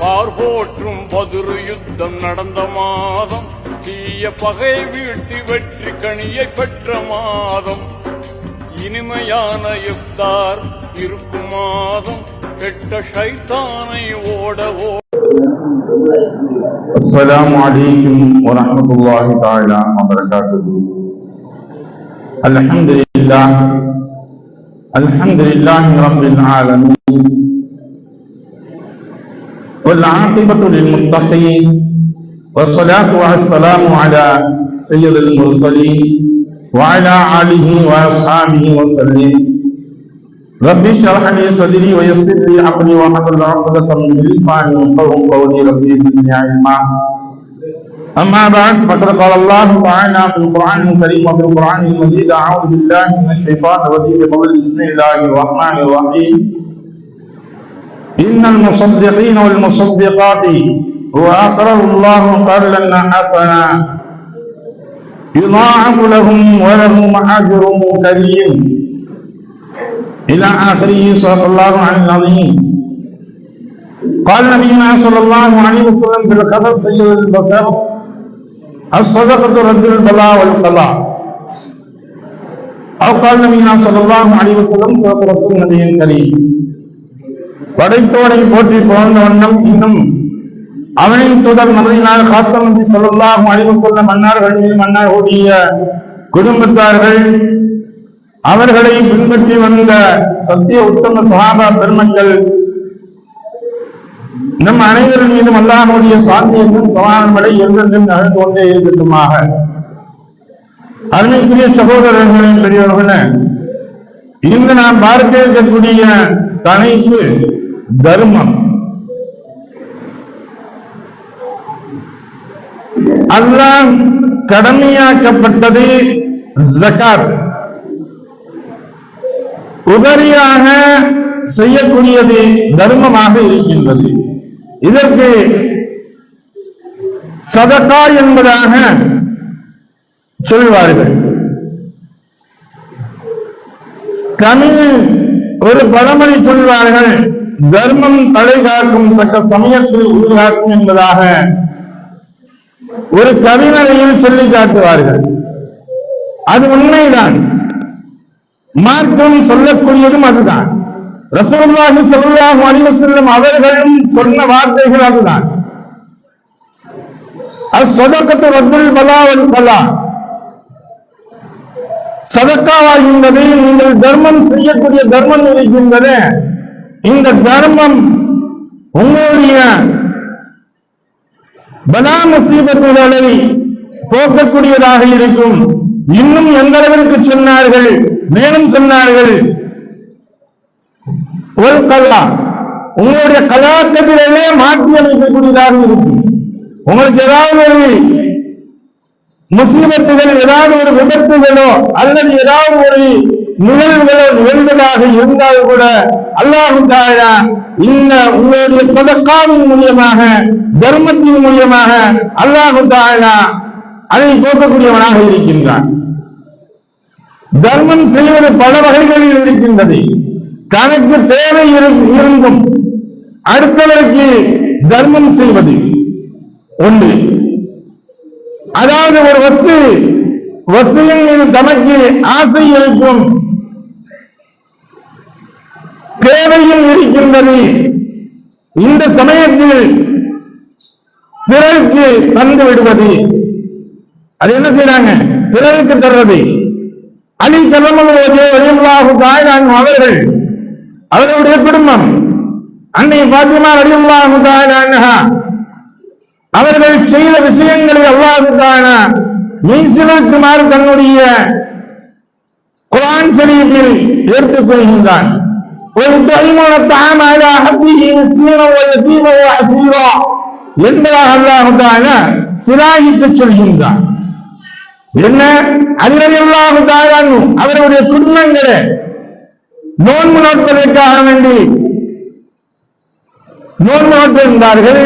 பார்போற்றும் பதிரு யுத்தம் நடந்த மாதம், தீய பகை வீழ்த்தி வெற்றி கனியை பெற்ற மாதம், இனிமையான இஃப்தார் இருக்கும் மாதம், கெட்ட ஷைத்தானை ஓட அஸ்ஸலாமு அலைக்கும் வரஹ்மத்துல்லாஹி தஆலா வபரகாத்துஹு. அல்ஹம்துலில்லாஹி ரப்பில் ஆலமீன் والعاقبة للمتقين والصلاة والسلام على سيد المرسلين وعلى آله وأصحابه وسلم. رب اشرح لي صدري ويسر لي أمري واحلل عقدة من لساني يفقهوا قولي. ربي زدني علما. أما بعد، فقد قال الله تعالى في القرآن الكريم وفي القرآن المجيد: أعوذ بالله من الشيطان الرجيم. بسم الله الرحمن الرحيم. إن المصدقين والمصدقات وأقرضوا الله قرضا حسنا يضاعف لهم ولهم أجر كريم إلى آخره. صدق الله العظيم. قال نبينا صلى الله عليه وسلم في الخبر سيد البشر: الصدقة رد البلاء والقضاء. أو قال نبينا صلى الله عليه وسلم: صدق رسول النبي الكريم. படைத்தோரை போற்றி புகழ்ந்த வண்ணம் இன்னும் அவனின் தூதர் மதீனார் காத்தம் நபி ஸல்லல்லாஹு அலைஹி வஸல்லம் அன்னார்கள் மீது அன்னாருடைய குடும்பத்தார்கள், அவர்களை பின்பற்றி வந்த சத்திய உத்தம சஹாபா பெருமக்கள், நம் அனைவரின் மீதும் அல்லாஹ்வுடைய சாந்தி என்றும் சமாதானங்களை என்றென்றும் நகர்ந்து கொண்டே இருக்கட்டுமாக. அருமைக்குரிய சகோதரர்களே, பெரியவர்களே, இன்று நாம் பார்க்க இருக்கக்கூடிய தலைப்பு தர்மம். அல்லாஹ் கடமையாக்கப்பட்டது ஜகாத், உபரியாக செய்யக்கூடியது தர்மமாக இருக்கின்றது. இதற்கு சதகா என்பதாக சொல்வார்கள். தமிழில் ஒரு பழமொழி சொல்வார்கள்: தர்மம் தலை காக்கும் தக்க சமயத்தில் உயிர்காக்கும் என்பதாக ஒரு கவிதையில் சொல்லி காட்டுவார்கள். அது உண்மைதான். மார்க்கம் சொல்லக்கூடியதும் அதுதான். ரசூலுல்லாஹி ஸல்லல்லாஹு அலைஹி வஸல்லம் அவர்களும் சொன்ன வார்த்தைகள் அதுதான். அஸ்ஸதகத்து ரத்துல் பலா வல் கலா. சதக்காவாகின்றது, நீங்கள் தர்மம் செய்யக்கூடிய தர்மம் இருக்கின்றது. இந்த தர்மம் உங்களுடைய பலா முசீபத்துகளை போக்கக்கூடியதாக இருக்கும். இன்னும் எந்த அளவிற்கு சொன்னார்கள், மேலும் சொன்னார்கள், ஒரு கலா, உங்களுடைய கலாக்கத்திலே மாற்றி அமைக்கக்கூடியதாக இருக்கும். உங்களுக்கு ஏதாவது ஒரு முசீபத்துகள், ஏதாவது ஒரு விபத்துகளோ அல்லது ஏதாவது ஒரு நிகழ்வுகளோ நிகழ்ந்ததாக இருந்தால் கூட அல்லாஹ் தஆலா இந்த உங்களுடைய சதகாவின் மூலமாக, தர்மத்தின் மூலமாக அல்லாஹ் தஆலா அதை போக்கக்கூடியவனாக இருக்கின்றான். தர்மம் செய்வது பல வகைகளில் இருக்கின்றது. தனக்கு தேவை இருந்தும் அடுத்தவருக்கு தர்மம் செய்வது ஒன்று. அதாவது ஒரு வஸ்துவின் மீது தமக்கு ஆசை இருக்கும், தேவையும் இருக்கின்றது. இந்த சமயத்தில் பிறருக்கு தந்து விடுவது. அது என்ன செய்யறாங்க? பிறருக்கு தருவது. அலி ரலியல்லாஹு தஆலா அவர்கள், அவர்களுடைய குடும்பம், அன்னை பாத்திமா ரலியல்லாஹு தஆலா அன்ஹா அவர்கள் செய்த விஷயங்களை அல்லாஹ் தஆலா மெய்சிலிருக்குமாறு தன்னுடைய குர்ஆன் ஷரீஃபில் எடுத்துக் கொள்கின்றான். என்பதாக அல்லாஹ் தஆலா சிராயித்து சொல்கின்றான். என்ன? அலி ரலியல்லாஹு தஆலா அவருடைய குடும்பங்களை நோன்பு நோட்பதற்காக வேண்டி நோன்பு நோட்டிருந்தார்கள்.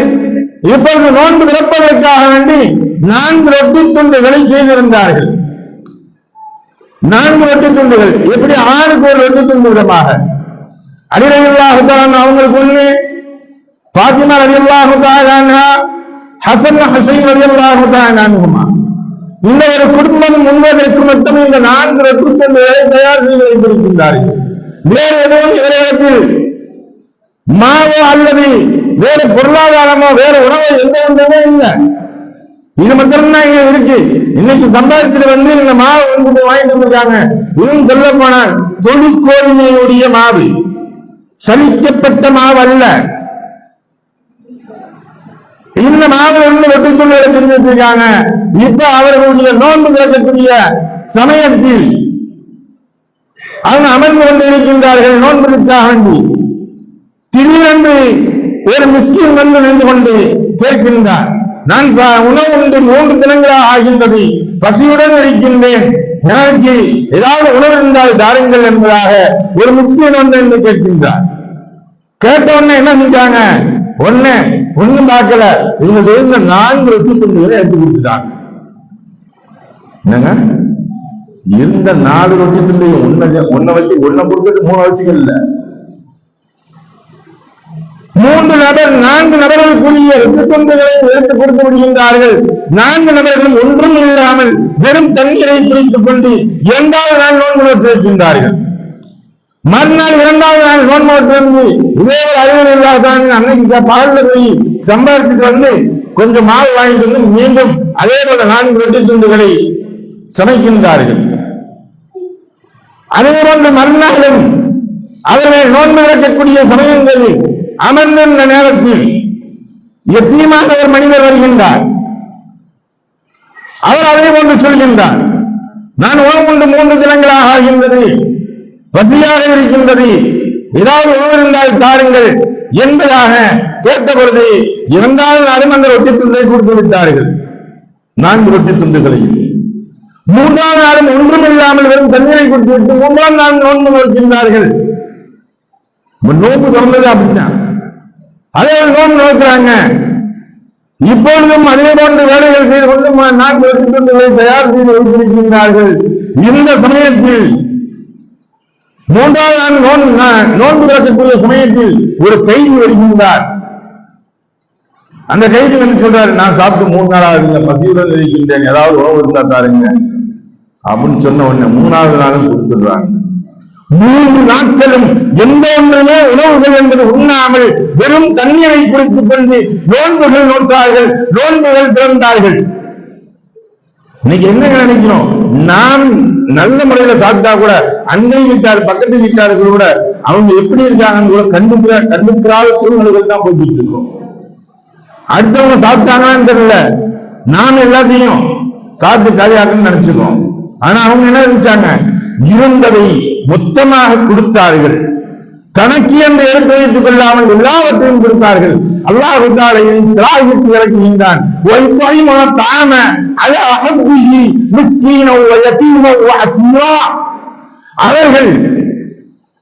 இப்பொழுது நோன்பு திறப்பதற்காக வேண்டி 4 ரொட்டி துண்டுகளை செய்திருந்தார்கள். 4 ரொட்டி துண்டுகள், எப்படி 6 ரொட்டி துண்டு விதமாக. அலி ரலியல்லாஹு தஆலா அவங்களுக்கு ஒண்ணு, பாத்திமா ரலியல்லாஹு தஆலா அன்ஹா, ஹசன் ஹுசைன் ரலியல்லாஹு தஆலா அன்ஹுமா, இந்த ஒரு குடும்பம் முன்வதற்கு மட்டும் இந்த 4 ரத்தினங்களை தயார் செய்து வைத்திருக்கின்றார்கள். வேறு எதுவும் இவரிடத்தில் மாவோ அல்லது வேறு பொருளாதாரமோ வேறு உணவு எந்த ஒன்றுமே இல்லை. இது மட்டும்தான் இங்க இருக்கு. இன்னைக்கு சம்பாதிச்சுட்டு வந்து இந்த மாவு வந்து வாங்கிட்டு வந்திருக்காங்க. இதுவும் சொல்ல போனால் தொழுக்கோழிமையுடைய மாவு, சலிக்கப்பட்ட மாவு அல்ல. இந்த மாவு வந்து வெட்டுக்குள்ள செஞ்சு வச்சிருக்காங்க. இப்ப அவர்களுடைய நோன்பு திறக்கக்கூடிய சமயத்தில் அவங்க அமர்ந்து கொண்டு இருக்கின்றார்கள். நோன்புக்காக வேண்டி திடீரென்று ஒரு மிஸ்கின் வந்து நின்று கொண்டு கேட்கின்றார், நான் உணவு உண்டு 3 தினங்களாக ஆகின்றது, பசியுடன் இருக்கின்றேன், எனக்கு ஏதாவது உணவு இருந்தால் தாருங்கள் என்பதாக ஒரு மிஸ்கின் வந்து என்று கேட்கின்றார். கேட்ட உடனே என்ன செஞ்சாங்க, ஒண்ணும் பார்க்கல, இவங்க இருந்த 4 ரொட்டி துண்டுகளை எடுத்து கொடுத்துட்டாங்க. என்னங்க, இருந்த 4 ரொட்டி துண்டையும் ஒன்ன வச்சு ஒன்ன கொடுத்துட்டு 3 வச்சுக்கல. 4 நபர்களுக்குரிய ரொட்டி துண்டுகளை எடுத்து கொடுத்து விடுகின்றார்கள். 4 நபர்களும் ஒன்றும் இல்லாமல் வெறும் தண்ணீரை குடித்துக் கொண்டு 2வது நாள் நோன்பு நோற்றிருக்கின்றார்கள். மறுநாள் 2வது நாள் நோன்பு நோற்றிருந்து இதே ஒரு அறிவுரை இல்லாதான் அன்னைக்கு பகல்ல போய் சம்பாதிச்சுட்டு வந்து கொஞ்சம் மாவு வாங்கிட்டு வந்து மீண்டும் அதே போல 4 ரொட்டி துண்டுகளை சமைக்கின்றார்கள். அதே போன்று மறுநாளும் அவர்கள் நோன்பு இறக்கக்கூடிய சமயங்களில் அமர்ந்த நேரத்தில் எத்தீமான ஒரு மனிதர் வருகின்றார். அவர் அதே போன்று சொல்கின்றார், நான் உணவு உண்டு 3 தினங்களாக ஆகின்றது, பசியாக இருக்கின்றது, ஏதாவது உணவு இருந்தால் தாருங்கள் என்பதாக கேட்ட பொழுது 2வது நாளும் அந்த ரொட்டி துண்டை கொடுத்து விட்டார்கள். 4 ரொட்டி துண்டுகளையும் 3வது நாளும் ஒன்றும் இல்லாமல் வெறும் தண்ணீரை கொடுத்து விட்டு 3வது நாள் நோன்பு நோக்கின்றார்கள். நோன்பு திறந்தது அப்படித்தான், அதே நோன்பு நோக்கிறாங்க. இப்பொழுதும் அதே போன்று வேலைகள் செய்து கொண்டு 4 ரொட்டி துண்டுகளை தயார் செய்து வைத்திருக்கின்றார்கள். இந்த சமயத்தில் 3வது நாள் நோன்பு திறக்கக்கூடிய சமயத்தில் ஒரு கைதி வருகின்றார். அந்த கைதி வந்து சொல்றாரு, நான் சாப்பிட்டு 3 நாளாக இல்லை, பசியுடன் இருக்கின்றேன், ஏதாவது உணவு இருந்தா தாருங்க அப்படின்னு சொன்ன உடனே 3வது நாளும் கொடுத்துடுறாங்க. 3 நாட்களும் எந்த ஒன்றுமே உணவுகள் என்பது உண்ணாமல் வெறும் தண்ணீரை குடித்துக் கொண்டு நோன்புகள் நோட்டார்கள், நோன்புகள் திறந்தார்கள். இன்னைக்கு என்ன நினைக்கிறோம், நாம் நல்ல முறையில சாப்பிட்டா கூட அண்டை வீட்டார் பக்கத்து வீட்டார்கள் கூட அவங்க எப்படி இருக்காங்கன்னு கூட கண்டுக்கிறாத சூழ்நிலைகள் தான் போய்கிட்டு இருக்கோம். அடுத்தவங்க சாப்பிட்டாங்கன்னு தெரியல, நாம எல்லாத்தையும் சாப்பிட்டு காலியாக்குன்னு நினைச்சுக்கோம். ஆனா அவங்க என்ன நினைச்சாங்க, இருந்ததை மொத்தமாக கொடுத்தார்கள், கணக்கு என்று எடுத்து வைத்துக் கொள்ளாமல் எல்லாவற்றையும் கொடுத்தார்கள். அல்லாஹ் தஆலா சிராயிற்கு இறக்குகின்றான்,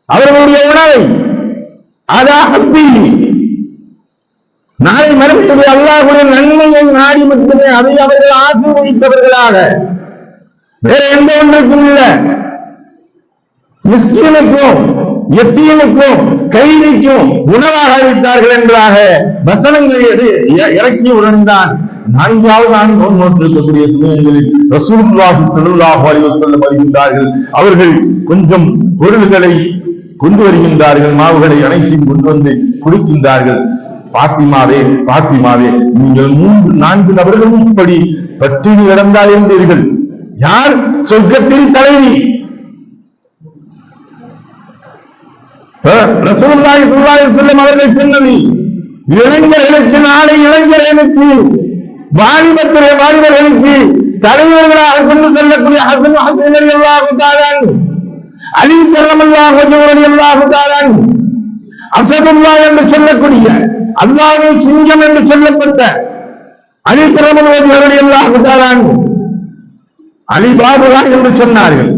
அவர்களுடைய உணவை நாளை மறுமையுடைய அல்லாஹ்வுடைய நன்மையை நாடி மட்டுமே அதை அவர்கள் ஆசீர்வதித்தவர்களாக வேற எந்த ஒன்றுக்கும் இல்லை. மிஸ்கீனுக்கும் எத்தீனுக்கும் கைதிக்கும் உணவாக அளித்தார்கள் என்பதாக வசனங்களை இறக்கியவுடன் தான் 4வது நாள் நோன்பு நோற்றிருக்கக்கூடிய சமயங்களில் ரசூலுல்லாஹி ஸல்லல்லாஹு அலைஹி வஸல்லம் வருகின்றார்கள். அவர்கள் கொஞ்சம் பொருள்களை கொண்டு வருகின்றார்கள், மாவுகளை அனைத்தையும் கொண்டு வந்து குடிக்கின்றார்கள். பாத்திமாவே பாத்திமாவே, நீங்கள் 4 நபர்களும் இப்படி பட்டினி கிடந்தால் இருந்தீர்கள், யார் சொர்க்கத்தின் தலைவி? ரசூலுல்லாஹி ஸல்லல்லாஹு அலைஹி வஸல்லம் அவர்கள் சொன்னது, இளைஞர்களுக்கு, நாளை இளைஞர்களுக்கு, வாலிபர்களுக்கு தலைவர்களாக கொண்டு செல்லக்கூடிய ஹசன் ஹுசைன் ரலியல்லாஹு தஆலா அன்ஹு, அலி கர்ரமல்லாஹு வஜஹு ரலியல்லாஹு தஆலா அன்ஹு, அஸதுல்லாஹ் என்று சொல்லக்கூடிய அல்லாஹ்வின் சிங்கம் என்று சொல்லப்பட்ட அலி கர்ரமல்லாஹு வஜஹு ரலியல்லாஹு தஆலா அன்ஹு, அலி பாபுகா என்று சொன்னார்கள்.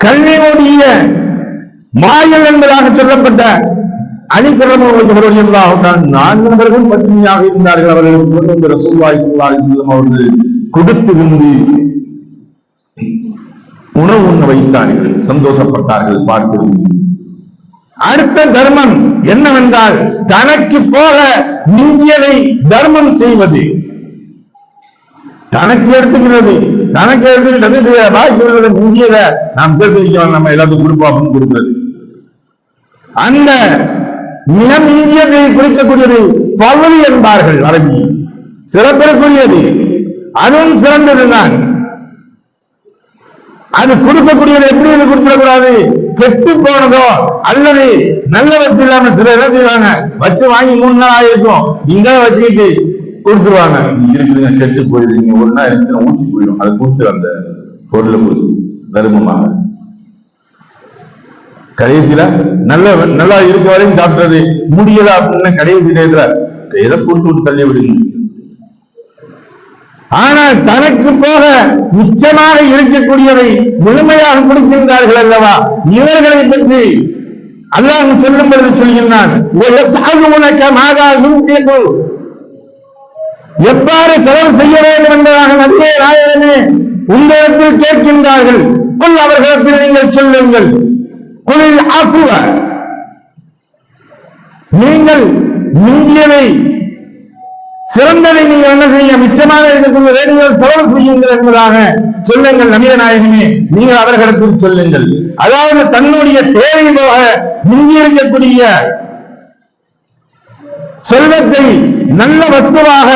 கல்வியுடைய மாயல் என்பதாக சொல்லப்பட்ட அலி கர்ரமல்லாஹு ரலியல்லாஹு தஆலா 4 நபர்கள் பட்டினியாக இருந்தார்கள். அவர்களுக்கு கொண்டு ரசூலுல்லாஹி ஸல்லல்லாஹு அலைஹி வஸல்லம் அவர்கள் கொடுத்திருந்து உணவு உண்ண வைத்தார்கள், சந்தோஷப்பட்டார்கள் பார்த்திருந்து. அடுத்த தர்மம் என்னவென்றால் தனக்கு போக மிஞ்சியதை தர்மம் செய்வது. தனக்கு எடுத்துக்கிறது, தனக்கு எடுத்துக்கிட்டது பாக்கி உள்ளதை மிஞ்சியதை நாம் சேர்த்து வைக்கலாம், நம்ம எல்லாத்துக்கும் கொடுப்போம் அப்படின்னு கொடுக்கிறது. அந்த மிக மிஞ்சியதை குறிக்கக்கூடியது பவல் என்பார்கள் அரபியில், சிறப்பிற்குரியது, அதுவும் சிறந்ததுதான். அது கொடுக்கக்கூடியது எப்படி கொடுக்கக்கூடாது, கெட்டு போனதோ அல்லது நல்ல வச்சு இல்லாம சில என்ன செய்வாங்க, வச்சு வாங்கி 3 நாள் ஆயிருக்கும், இங்க வச்சுக்கிட்டு கொடுத்துருவாங்க. இருக்குதுங்க, கெட்டு போயிருக்கீங்க, ஒரு நாள் இருக்கு ஊசி போயிடும், அதை கொடுத்து அந்த பொருளை தர்மமாக கடைசியில நல்லா இருக்க வரையும் சாப்பிட்டது முடியல அப்படின்னு கடைசி நேரத்துல எதை கொடுத்து தள்ளி விடுங்க. ஆனால் தனக்கு போக மிச்சமாக இருக்கக்கூடியவை முழுமையாக கொடுக்கின்றார்கள் அல்லவா, இவர்களை பற்றி அல்லாஹ் சொல்லும் பொழுது சொல்கின்றான், எவ்வாறு செலவு செய்ய வேண்டும் என்பதாக நபியே நாயகமே உங்களிடத்தில் கேட்கின்றார்கள். அவர்களிடத்தில் நீங்கள் சொல்லுங்கள், குலில் ஆஃபுவ, நீங்கள் மிஞ்சியதை சிறந்ததை நீங்கள் என்ன செய்ய, மிச்சமாக இருக்கக்கூடிய வேண்டியதை செலவு செய்யுங்கள் என்பதாக சொல்லுங்கள் நபியே நாயகமே, நீங்கள் அவர்களிடத்தில் சொல்லுங்கள். அதாவது தன்னுடைய தேவை போக மிஞ்சி இருக்கக்கூடிய செல்வத்தை நல்ல வஸ்துவாக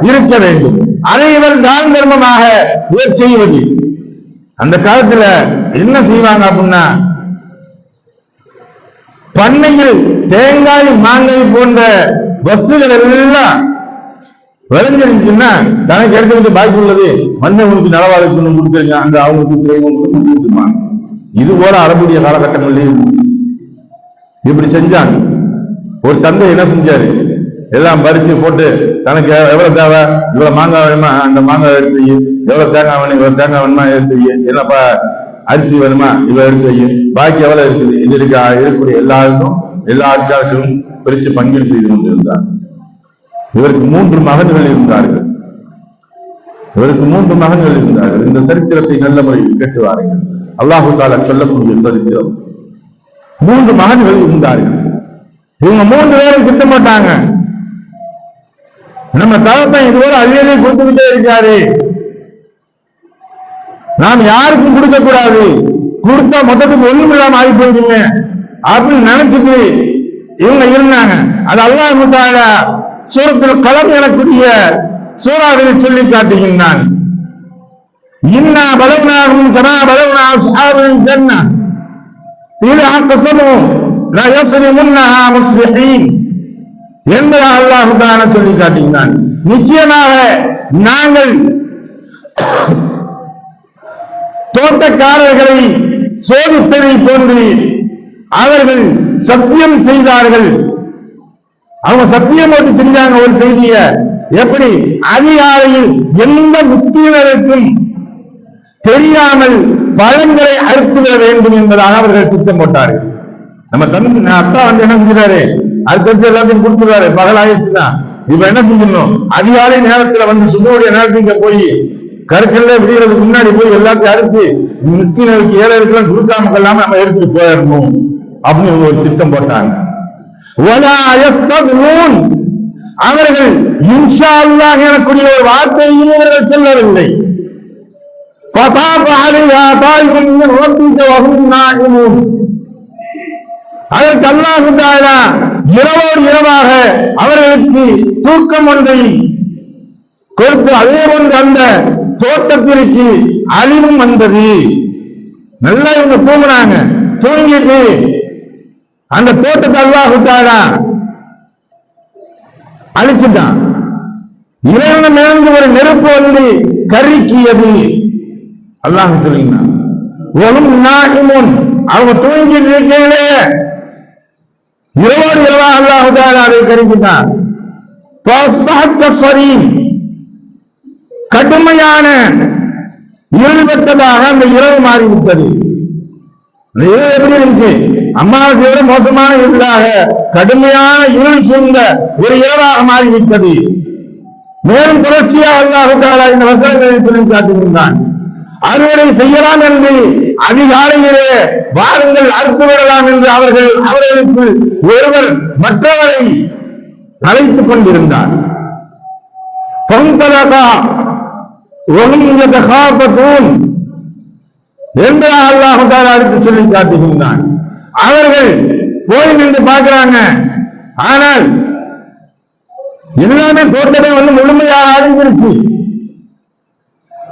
இருக்க வேண்டும், அதை இவர் தான தர்மமாக செய்வது. அந்த காலத்துல என்ன செய்வாங்க அப்படின்னா, பண்ணையில் தேங்காய் மாங்காய் போன்ற வஸ்துகள் எல்லாம் விளைஞ்சிருந்துச்சுன்னா தனக்கு எடுத்துக்கிட்டு பாக்கி உள்ளது மன்னவனுக்கு நலவாழ்க்கணும் கொடுக்குறீங்க, அந்த அவங்களுக்கு கொடுத்துருப்பாங்க. இது போல அரபுடைய காலகட்டங்களிலே இருந்துச்சு. இப்படி செஞ்சாங்க. ஒரு தந்தை என்ன செஞ்சாரு, எல்லாம் பறிச்சு போட்டு தனக்கு எவ்வளவு தேவை, இவ்வளவு மாங்காய் வேணுமா அந்த மாங்காய் எடுத்து வை, எவ்வளவு தேங்காய் வேணும் இவ்வளவு தேங்காய் வேணுமா எடுத்து வை, என்னப்பா அரிசி வேணுமா இவ்வளவு எடுத்து வை, பாக்கி எவ்வளவு இருக்குது இது இருக்கக்கூடிய எல்லாருக்கும் எல்லா ஆட்களுக்கும் பிரிச்சு பங்கீடு செய்து கொண்டிருந்தார். இவருக்கு 3 மகன்கள் இருந்தார்கள். இந்த சரித்திரத்தை நல்ல முறையில் கேட்டு வாருங்கள். அல்லாஹு தஆலா சொல்லக்கூடிய சரித்திரம். 3 மகன்கள் இருந்தார்கள். இவங்க 3 பேரும் கிட்ட மாட்டாங்க. நம்ம தகப்பன் இதுவரை அழியதை கொடுத்துக்கிட்டே இருக்காரு, நாம் யாருக்கும் கொடுக்க கூடாது, கொடுத்தா மொத்தத்துக்கு ஒண்ணும் இல்லாம ஆகி போயிருங்க அப்படின்னு நினைச்சிட்டு இவங்க இருந்தாங்க. அது அல்லாஹ் தஆலா சூரத்துல் கலம் எனக்கூடிய சூறாவில் சொல்லி காட்டுகின்றான். இன்னா பலவ்னாஹும் கமா பலவ்னா அஸ்ஹாபல் ஜன்னah இதா அக்ஸமு லா யஸ்ரிமுன்னஹா முஸ்பிஹீன் என்று அல்லாஹ் தஆலா சொல்லி காட்டுகின்றான். நிச்சயமாக நாங்கள் தோட்டக்காரர்களை சோதித்ததை போன்று அவர்கள் சத்தியம் செய்தார்கள். அவங்க சத்தியம் போட்டு செஞ்சாங்க ஒரு செய்திய, எப்படி அதிகாலையில் எந்த முஸ்லீம்களுக்கும் தெரியாமல் பழங்களை அறுத்துவிட வேண்டும் என்பதாக அவர்கள் திட்டம் போட்டார்கள். நம்ம அப்பா வந்து என்ன செஞ்சாரு, அது தெரிஞ்சு எல்லாத்தையும் கொடுத்துருவாரு, பகல் ஆயிடுச்சுன்னா இப்ப என்ன செஞ்சிடணும், அதிகாலை நேரத்துல வந்து சுபோடைய நேரத்துக்கு போய் கருக்கல்ல விடுகிறதுக்கு முன்னாடி போய் எல்லாத்தையும் அறுத்து மிஸ்கின்களுக்கு ஏழைகளுக்கு கொடுக்காம கொள்ளாம நம்ம எடுத்துட்டு போயிடணும் அப்படின்னு ஒரு திட்டம் போட்டாங்க. அவர்கள் இன்ஷா அல்லாஹ் எனக்கூடிய ஒரு வார்த்தையும் இவர்கள் சொல்லவில்லை. அதற்கு அல்லாஹ் தஆலா இரவோடு இரவாக அவர்களுக்கு தூக்கம் ஒன்றை கொடுத்து, அதே போன்று அந்த தோட்டத்திற்கு அழிவும் வந்தது. நல்லா இவங்க தூங்கினாங்க, தூங்கிட்டு அந்த தோட்டத்தை அல்லாஹ் தஆலா அழிச்சுட்டான். இறைவன் மேலிருந்து ஒரு நெருப்பு வந்து கருக்கியது. அல்லாஹ் சொல்லினான், அவங்க தூங்கிட்டு இருக்கீங்களே, இரவோடு இரவா அல்லாஹ் தஆலா அதை கருக்கிட்டான். கடுமையான இருள்பட்டதாக அந்த இரவு மாறிவிட்டது. எப்படி இருந்துச்சு, அம்மாவுக்கு விட மோசமான இருளாக கடுமையான இருள் சூழ்ந்த ஒரு இரவாக மாறிவிட்டது. மேலும் தொடர்ச்சியாக அல்லாஹ் தஆலா இந்த வசனங்களை சொல்லி காட்டுகின்றான். அறுவடை செய்யலாம் என்று அதிகாலையிலே வாருங்கள் அறுத்து விடலாம் என்று அவர்களுக்கு ஒருவர் மற்றவரை அழைத்துக் கொண்டிருந்தார். என்று அல்லாஹ் தஆலா அடுத்து சொல்லி காட்டுகின்றான். அவர்கள் போய் நின்று பார்க்கிறாங்க. ஆனால் எல்லாமே தோட்டமே வந்து முழுமையாக அழிஞ்சிருச்சு.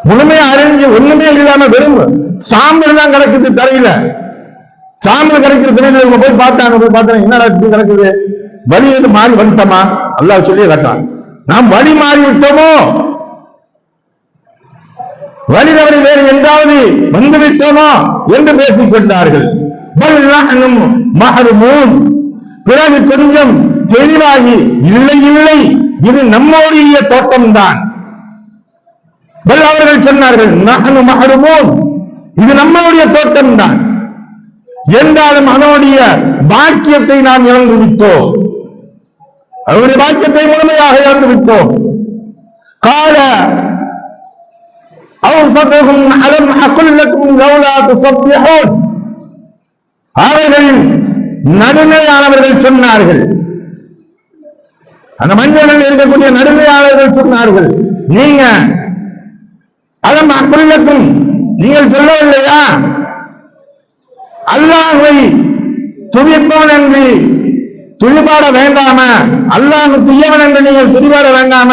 முழுமையா அழிஞ்சு ஒண்ணுமே இல்லாம வெறும் சாம்பல் தான் கிடக்குது தரையில. சாம்பல் கிடைக்கிற சிலையில இவங்க போய் பார்த்தாங்க. என்னடா கிடக்குது? வழி வந்து மாறி வந்துட்டோமா? அல்லாஹ் சொல்லி கேட்டான், நாம் வழி மாறி விட்டோமோ, வழி தவறி வேறு எங்காவது வந்து விட்டோமோ என்று பேசிக் கொண்டார்கள். பிறகு கொஞ்சம் தெளிவாகி, இல்லை இல்லை, இது நம்முடைய தோட்டம்தான். அவர்கள் சொன்னார்கள், நஹ்னு மஹ்ரூமூன், இது நம்முடைய தோட்டம் தான். என்றாலும் அவனுடைய பாக்கியத்தை நாம் இழந்து விட்டோம். அவருடைய பாக்கியத்தை முழுமையாக இழந்து விட்டோம். கால அவ்ஸதுஹும் அலம் அகுல் லக்கும் லௌலா துஸப்பிஹூன், அவர்களின் நடுநிலையானவர்கள் சொன்னார்கள், அந்த மஞ்சளில் இருக்கக்கூடிய நடுநிலையாளர்கள் சொன்னார்கள், நீங்க அலம் அகுல் லக்கும், நீங்கள் சொல்லவில்லையா அல்லாஹ்வை துதிப்பவன் என்று துதிபாட வேண்டாம, அல்லாஹ் துய்யவன் என்று நீங்கள் துதிபாட வேண்டாம,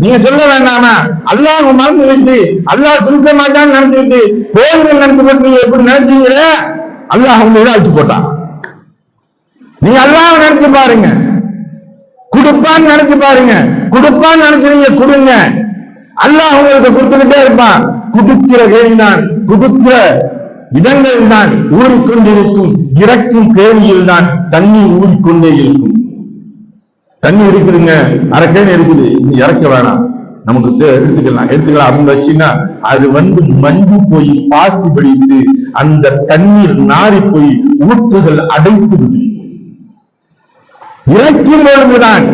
நீங்க சொல்ல வேண்டாம, அல்லாஹ் மறந்து விட்டு அல்லாஹ் துதிக்க மாட்டான்னு நினைச்சு விட்டு கோயில்கள் நினைச்சு போட்டு நீங்க எப்படி நினைச்சீங்க? அல்லாஹ் உங்களை அழிச்சு போட்டான். நீங்க அல்லாஹ் நினைச்சு பாருங்க, கொடுப்பான்னு நினைச்சு பாருங்க, கொடுப்பான்னு நினைச்சு நீங்க கொடுங்க, அல்லாஹ் உங்களுக்கு கொடுத்துக்கிட்டே இருப்பான். குடுக்கிற கேள்விதான், குடுக்கிற இடங்கள் தான் ஊறிக்கொண்டிருக்கும். இறக்கும் கேள்வியில் தான் தண்ணீர் ஊறிக்கொண்டே இருக்கும். தண்ணி இருக்குதுங்க, அரைக்கேன்னு இருக்குது, நீ இறக்க வேணாம், நமக்கு எடுத்துக்கலாம் அப்படின்னு வச்சுன்னா அது வந்து மஞ்சு போய் பாசி பிடித்து அந்த தண்ணீர் நாரி போய் ஊற்றுகள் அடைத்து விடும். இறக்கும் பொழுதுதான்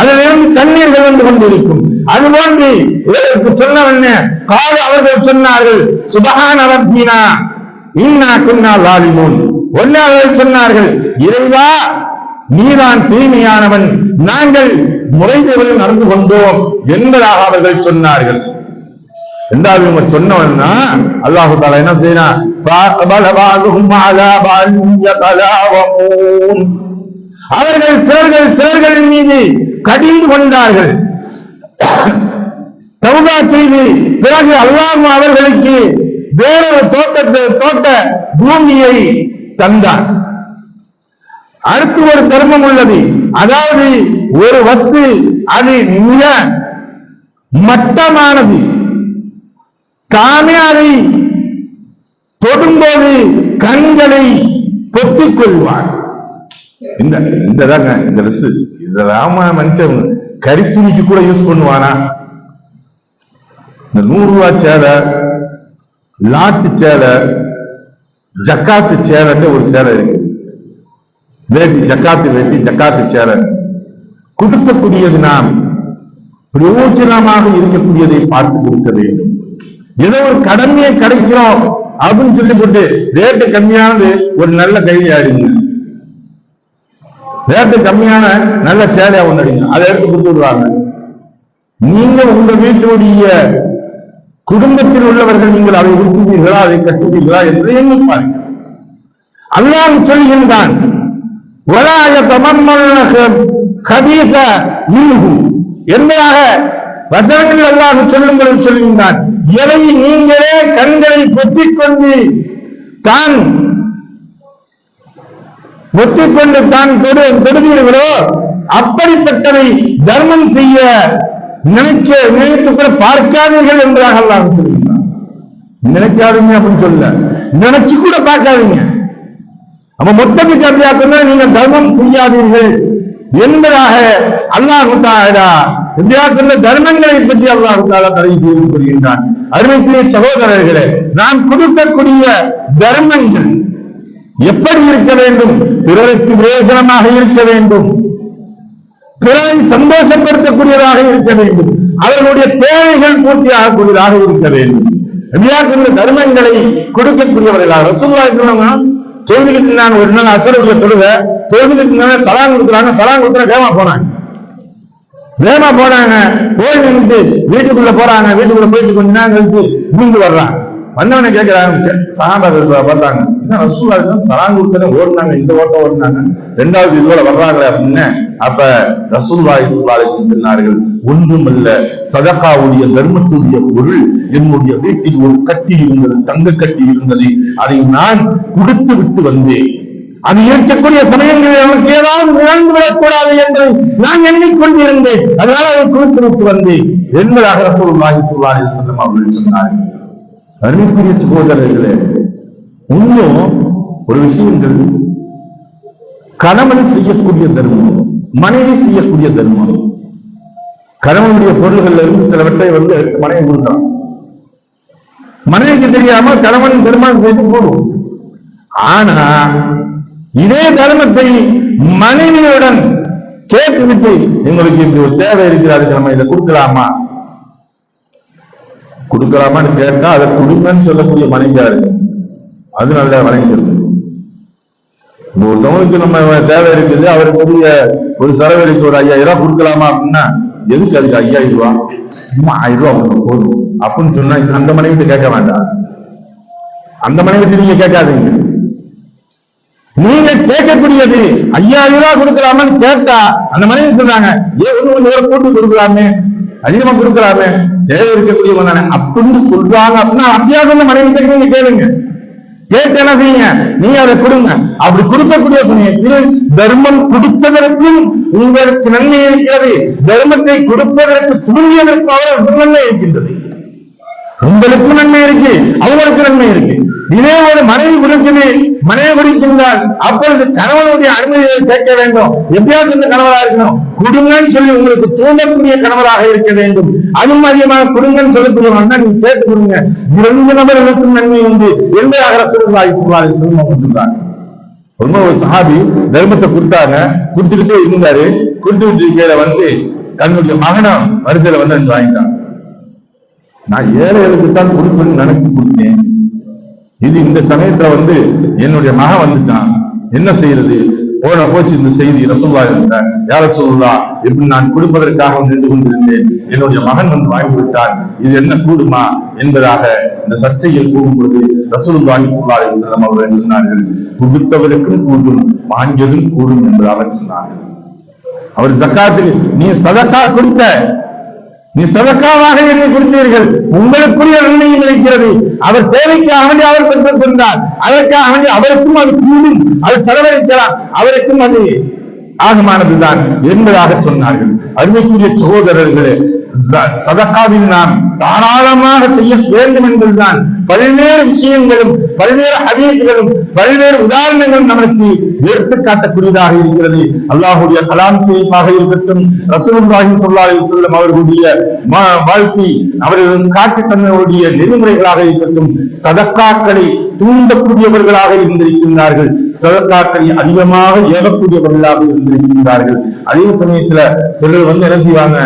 அதிலிருந்து தண்ணீர்கள் வந்து கொண்டிருக்கும். அதுபோன்று இதற்கு சொன்னவன கால அவர்கள் சொன்னார்கள், சுபஹான ரப்பினா இன்னா குன்னா ஸாலிமூன். ஒன்னாவர்கள் சொன்னார்கள், இறைவா நீதான் தூய்மையானவன், நாங்கள் முறைதவரை நடந்து கொண்டோம் என்பதாக அவர்கள் சொன்னார்கள். இரண்டாவது இவங்க சொன்னவன்னா அல்லாஹ் தஆலா என்ன செய்யறான், அவர்கள் சிலர்களின் மீது கடிந்து கொண்டார்கள். தௌபா செய்து பிறகு அல்லாஹ் அவர்களுக்கு வேறொரு தோட்ட பூமியை தந்தார். அடுத்து ஒரு தர்மம் உள்ளது, அதாவது ஒரு வஸ்து அது மிக மட்டமானது, தானே அதை தொடும்போது கண்களை பொத்திக் கொள்வார். இந்த ட்ரெஸ் இதெல்லாம் மனுஷன் கரித்துணிக்கு கூட யூஸ் பண்ணுவானா? இந்த 100 ரூபாய் சேலை, லாட்டு சேலை, ஜக்காத்து சேலைன்னு ஒரு சேலை இருக்கு. வேட்டி, ஜக்காத்து வேட்டி, ஜக்காத்து சேலை கொடுக்கக்கூடியது நாம் பிரயோஜனமாக இருக்கக்கூடியதை பார்த்து கொடுக்க வேண்டும். ஏதோ ஒரு கடமையை கிடைக்கிறோம் அப்படின்னு சொல்லி போட்டு ரேட்டு கம்மியானது ஒரு நல்ல கைதி ஆயிடுங்க, ரேட்டு கம்மியான நல்ல சேலையா ஒண்ணு அடிங்க, அதை எடுத்து கொடுத்து விடுவாங்க. நீங்க உங்க வீட்டுடைய குடும்பத்தில் உள்ளவர்கள் நீங்கள் அதை உடுத்துவீர்களா, அதை கட்டுவீர்களா என்று எண்ணி பாருங்க. அல்லாஹ் சொல்கின்றான், என்பதாக வசனங்கள் அல்லாஹ் சொல்லும்போது சொல்கின்றான், எதை நீங்களே கண்களை பொத்திக் கொண்டு தான் தொடுவீர்களோ அப்படிப்பட்டதை தர்மம் செய்ய நினைத்து கூட பார்க்காதீர்கள் என்றாக அல்லாஹ் சொல்லுகிறான். நினைக்காதீங்க அப்படின்னு சொல்ல, நினைச்சு கூட பார்க்காதீங்க. அப்ப மொத்தத்துக்கு அப்படியாக்குன்னா நீங்க தர்மம் செய்யாதீர்கள் என்பதாக அல்லாஹ் தஆலா இந்தியாவுக்குள்ள தர்மங்களை பற்றி அல்லாஹ் தஆலா தடை செய்து கொள்கின்றான். அருமைக்குரிய சகோதரர்களே, நாம் கொடுக்கக்கூடிய தர்மங்கள் எப்படி இருக்க வேண்டும்? பிறருக்கு பிரயோஜனமாக இருக்க வேண்டும், பிறரை சந்தோஷப்படுத்தக்கூடியதாக இருக்க வேண்டும், அவர்களுடைய தேவைகள் பூர்த்தி ஆகக்கூடியதாக இருக்க வேண்டும். நபியாக்கள் தர்மங்களை கொடுக்கக்கூடியவர்களாக ரசூலுல்லாஹி சொன்னாங்க. தொழுகைக்கு நான் ஒரு நாள் அசருடைய தொழுகைக்கு சலாம் கொடுக்குறாங்க. சலாம் கொடுக்குற வேகமா போனாங்க. போய் நின்று வீட்டுக்குள்ள போறாங்க. வீட்டுக்குள்ள போயிட்டு கொஞ்ச நேரம் கழிச்சு வீண்டு வர்றாங்க. வந்தவனை கேட்கிறாங்க, சஹாபாக்கள் பார்த்தாங்க, என்ன ரசூலுல்லாஹி சலாம் கொடுத்தனே ஓடினாங்க, இந்த ஓட்டம் ஓடினாங்க, ரெண்டாவது இதுல வர்றாங்களே அப்படின்னு. அப்ப ரசூலுல்லாஹி ஸல்லல்லாஹு அலைஹி வஸல்லம் சொன்னார்கள், ஒன்றுமல்ல, சதகாவுடைய தர்மத்துடைய பொருள் என்னுடைய வீட்டில் ஒரு கட்டி இருந்தது, தங்க கட்டி இருந்தது, அதை நான் கொடுத்து விட்டு வந்தேன். அது இருக்கக்கூடிய சமயங்களில் நமக்கு ஏதாவது நிகழ்ந்து விடக்கூடாது என்று நான் எண்ணிக்கொண்டிருந்தேன், அதனால அதை கொடுத்து விட்டு வந்தேன் என்பதாக ரசூலுல்லாஹி ஸல்லல்லாஹு அலைஹி வஸல்லம் அவர்கள் சொன்னார்கள். அருமைக்குரிய சகோதரர்களே, இன்னும் ஒரு விஷயங்கள், கணவன் செய்யக்கூடிய தர்மம், மனைவி செய்யக்கூடிய தர்மம். கணவனுடைய பொருள்கள்ல இருந்து சிலவற்றை மனைவி கொடுக்கலாம். மனைவிக்கு தெரியாம கணவன் தர்மம் செய்து போடும். ஆனா இதே தர்மத்தை மனைவியுடன் கேட்டுவிட்டு, எங்களுக்கு இப்படி ஒரு தேவை இருக்கிறது, நம்ம இதை கொடுக்கலாமான்னு கேட்டா அதை கொடுங்கன்னு சொல்லக்கூடிய மனைவியா இருக்கு. அது நல்ல வணங்கிருக்கு. ஒருத்தவங்களுக்கு நம்ம தேவை இருக்குது, அவருக்குரிய ஒரு சரவெளிக்கு ஒரு 5000 ரூபாய் கொடுக்கலாமா அப்படின்னா, எதுக்கு அதுக்கு 5000 ரூபாய், சும்மா 1000 ரூபாய் போதும் அப்படின்னு சொன்னா அந்த மனைவிட்டு கேட்க வேண்டாம். அந்த மனைவிட்டு நீங்க கேட்காதீங்க. நீங்க கேட்கக்கூடியது 5000 ரூபாய் கொடுக்கலாமான்னு கேட்டா அந்த மனைவி சொல்றாங்க, கொஞ்சம் கூட்டு கொடுக்கலாமே, அதிகமா கொடுக்கலாமே, தேவை இருக்கக்கூடிய அப்படின்னு சொல்றாங்க. அப்படின்னா அத்தியாவசிய மனைவி நீங்க கேளுங்க. கேட்டு என்ன செய்யுங்க, நீங்க அதை கொடுங்க. அப்படி கொடுக்கக்கூடிய சமயத்தில் தர்மம் கொடுப்பதற்கும் உங்களுக்கு நன்மை இருக்கிறது, தர்மத்தை கொடுப்பதற்கு துணியதற்கு அவர்களுக்கு நன்மை இருக்கின்றது. உங்களுக்கும் நன்மை இருக்கு, அவங்களுக்கு நன்மை இருக்கு. இதே ஒரு மனைவி கொடுக்குது, மனைவி கொடுக்கின்றால் அப்பொழுது கணவனுடைய அனுமதியை கேட்க வேண்டும். எப்படியாவது இந்த கணவராக இருக்கணும், கொடுங்கன்னு சொல்லி உங்களுக்கு தூண்டக்கூடிய கணவராக இருக்க வேண்டும். அதுவும் அதிகமாக கொடுங்கன்னு சொல்லக்கூடியவங்க நீங்க கேட்டு கொடுங்க. 2 நபர்களுக்கும் நன்மை உண்டு என்பதாக ரசூலுல்லாஹி ஸல்லல்லாஹு அலைஹி வஸல்லம் சொல்றாங்க. ஒரு சஹாபி தர்மத்தை கொடுத்தாங்க, கொடுத்துக்கிட்டே இருந்தாரு. கொடுத்து கீழே தன்னுடைய மகனம் வரிசையில அஞ்சு வாங்கிட்டாங்க. நான் ஏழைகளுக்கு தான் கொடுக்கணும்னு நினைச்சு கொடுத்தேன். இது இந்த சமயத்துல என்னுடைய மகன் வந்துட்டான், என்ன செய்யறது? போச்சு இந்த செய்தி ரசூலுல்லாஹி யார ரசூலுல்லாஹ், இப்படி நான் கொடுப்பதற்காக நின்று கொண்டிருந்தேன், என்னுடைய மகன் வாங்கிவிட்டான், இது என்ன கூடுமா என்பதாக இந்த சர்ச்சையில் கூடும்பொழுது ரசூலுல்லாஹி ஸல்லல்லாஹு அலைஹி வஸல்லம் அவர்கள் சொன்னார்கள், கொடுத்தவருக்கும் கூடும், வாங்கியதும் கூடும் என்பதாக சொன்னார்கள். அவர் ஜக்காத்துக்கு நீ சதக்கா கொடுத்த, நீ சதக்காவாக என்னை கொடுத்தீர்கள், உங்களுக்குரிய நன்மையும் இருக்கிறது. அவர் தேவைக்காக வேண்டி அவர் பெற்றுக் கொண்டார், அதற்காக வேண்டி அவருக்கும் அது கூடும், அது செலவழிக்கலாம், அவருக்கும் அது ஆகமானதுதான் என்பதாக சொன்னார்கள். அருமைக்குரிய சகோதரர்களே, சதக்காவில் நாம் தாராளமாக செய்ய வேண்டும் என்பதுதான் பல்வேறு விஷயங்களும் பல்வேறு ஹதீஸ்களும் பல்வேறு உதாரணங்களும் நமக்கு எடுத்து காட்டக்கூடியதாக இருக்கிறது. அல்லாஹ்வுடைய கலாம் செய்யமாக இருக்கட்டும், ரசூலுல்லாஹி ஸல்லல்லாஹு அலைஹி வஸல்லம் அவர்களுடைய வாழ்க்கை, அவர்கள் காட்டி தன்னுடைய நெறிமுறைகளாக இருக்கட்டும், சதக்காக்களை தூண்டக்கூடியவர்களாக இருந்திருக்கின்றார்கள், சதக்காக்களை அதிகமாக ஏகக்கூடியவர்களாக இருந்திருக்கின்றார்கள். அதே சமயத்துல சிலர் என்ன செய்வாங்க,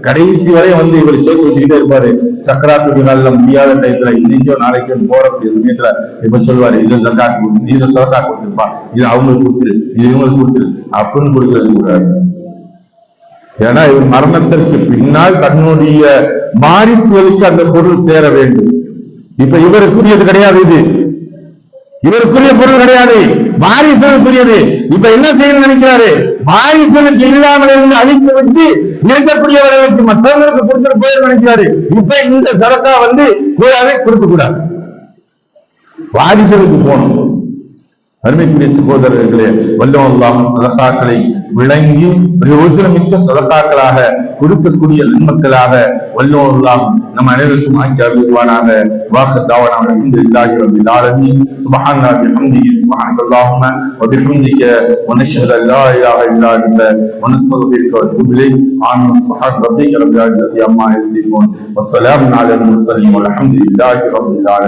கடைசி வரை இவர் சேர்த்து வச்சுக்கிட்டே இருப்பாரு. சக்கராத்துடைய நாள்ல முடியாத டயத்துல இன்னைக்கோ நாளைக்கோ போறக்கூடிய சமயத்துல இப்ப சொல்லுவாரு, இதை சக்காத்து கொடுத்து, இதை சதக்கா கொடுத்துருப்பா, இது அவங்களுக்கு கொடுத்துரு, இது இவங்களுக்கு கொடுத்துரு அப்படின்னு கொடுக்கறது கூடாது. ஏன்னா இவர் மரணத்திற்கு பின்னால் தன்னுடைய வாரிசுகளுக்கு அந்த பொருள் சேர வேண்டும். இப்ப இவருக்குரியது கிடையாது, இது இவருக்குரிய பொருள் கிடையாது, வாரிசுக்குரியது. இப்ப என்ன செய்யணும்னு நினைக்கிறாரு, வாரிசுக்கு இல்லாமல் இருந்து அழித்து விட்டு இருக்கக்கூடியவர்களுக்கு மற்றவர்களுக்கு கொடுத்துட்டு போயிரு நினைக்கிறாரு. இப்ப இந்த சரக்கா கூடாது, கொடுக்க கூடாது, வாரிசுக்கு போகணும். அருமைக்குரிய சகோதரர்களே, வல்லல்லாஹு அல்லாஹ் சதகாக்களை விளங்கி பிரயோஜனமிக்க சதகாக்களாக கொடுக்கக்கூடிய நன்மக்களாக வல்லல்லாஹு அல்லாஹ் நம் அனைவருக்கும் ஆக்கி அருள்வானாக. வாஹிர் தஅவானா அல்ஹம்துலில்லாஹி ரப்பில் ஆலமீன். சுப்ஹானல்லாஹி வபிஹம்திஹி, சுப்ஹானக்கல்லாஹும்ம வபிஹம்திக வ நஷ்ஹது அன் லா இலாஹா இல்லா அன்த வ நஸ்தக்ஃபிருக வ நத்தூபு இலைக். ஆமீன். சுப்ஹான ரப்பிக ரப்பில் இஸ்ஸத்தி அம்மா யசிஃபூன் வ ஸலாமுன் அலல் முர்ஸலீன் வல்ஹம்துலில்லாஹி ரப்பில் ஆலமீன்.